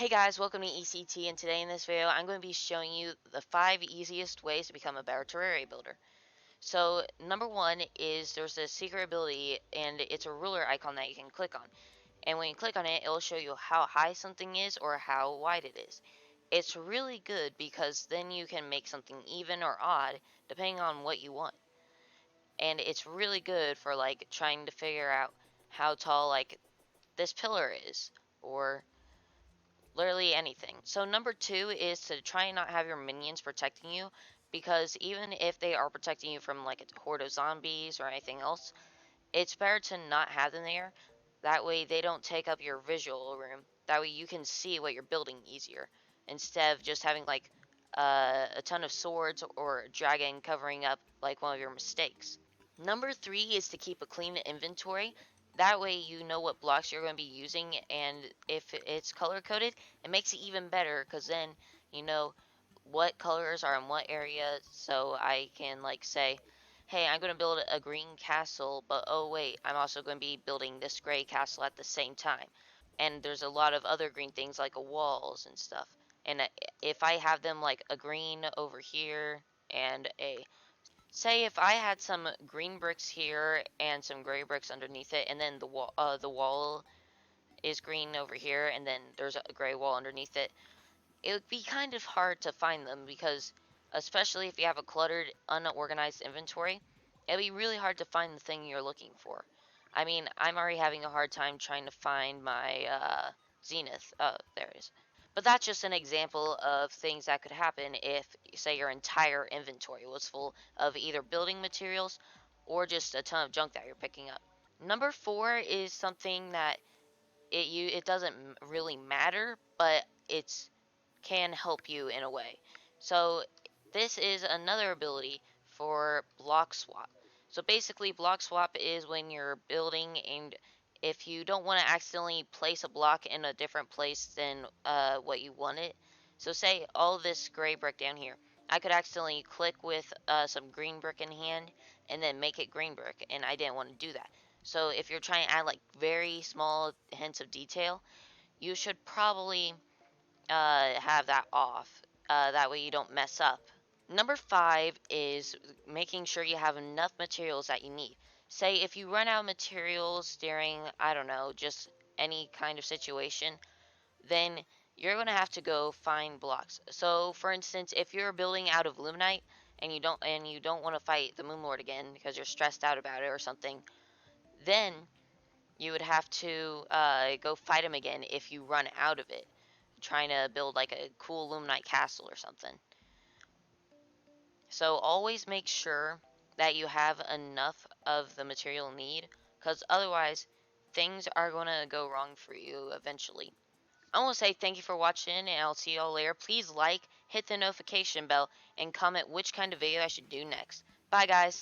Hey guys, welcome to ECT, and today in this video I'm going to be showing you the 5 easiest ways to become a better Terraria builder. So number one is there's a secret ability, and it's a ruler icon that you can click on. And when you click on it, it'll show you how high something is or how wide it is. It's really good because then you can make something even or odd depending on what you want. And it's really good for like trying to figure out how tall like this pillar is, or literally anything. So number two is to try and not have your minions protecting you, because even if they are protecting you from like a horde of zombies or anything else, it's better to not have them there. That way they don't take up your visual room. That way you can see what you're building easier, instead of just having like a ton of swords or a dragon covering up like one of your mistakes. Number three is to keep a clean inventory. That way you know what blocks you're going to be using, and if it's color coded, it makes it even better, because then you know what colors are in what area. So I can like say, hey, I'm going to build a green castle, but oh wait, I'm also going to be building this gray castle at the same time. And there's a lot of other green things like walls and stuff. And if I have them like a green over here and a say if I had some green bricks here and some gray bricks underneath it, and then the wall is green over here, and then there's a gray wall underneath it, it would be kind of hard to find them, because especially if you have a cluttered, unorganized inventory, it'd be really hard to find the thing you're looking for. I mean, I'm already having a hard time trying to find my zenith. Oh, there it is. But that's just an example of things that could happen if, say, your entire inventory was full of either building materials or just a ton of junk that you're picking up. Number four is something that it doesn't really matter, but it's can help you in a way. So this is another ability for block swap. So basically, block swap is when you're building, and if you don't want to accidentally place a block in a different place than what you want it. So say all this gray brick down here, I could accidentally click with some green brick in hand and then make it green brick, and I didn't want to do that. So if you're trying to add like very small hints of detail, you should probably have that off. That way you don't mess up. Number five is making sure you have enough materials that you need. Say if you run out of materials during, I don't know, just any kind of situation, then you're going to have to go find blocks. So for instance, if you're building out of Luminite and you don't want to fight the Moon Lord again because you're stressed out about it or something, then you would have to go fight him again if you run out of it, trying to build like a cool Luminite castle or something. So always make sure that you have enough of the material you need, because otherwise things are going to go wrong for you eventually. I want to say thank you for watching, and I'll see y'all later. Please like, hit the notification bell, and comment which kind of video I should do next. Bye guys!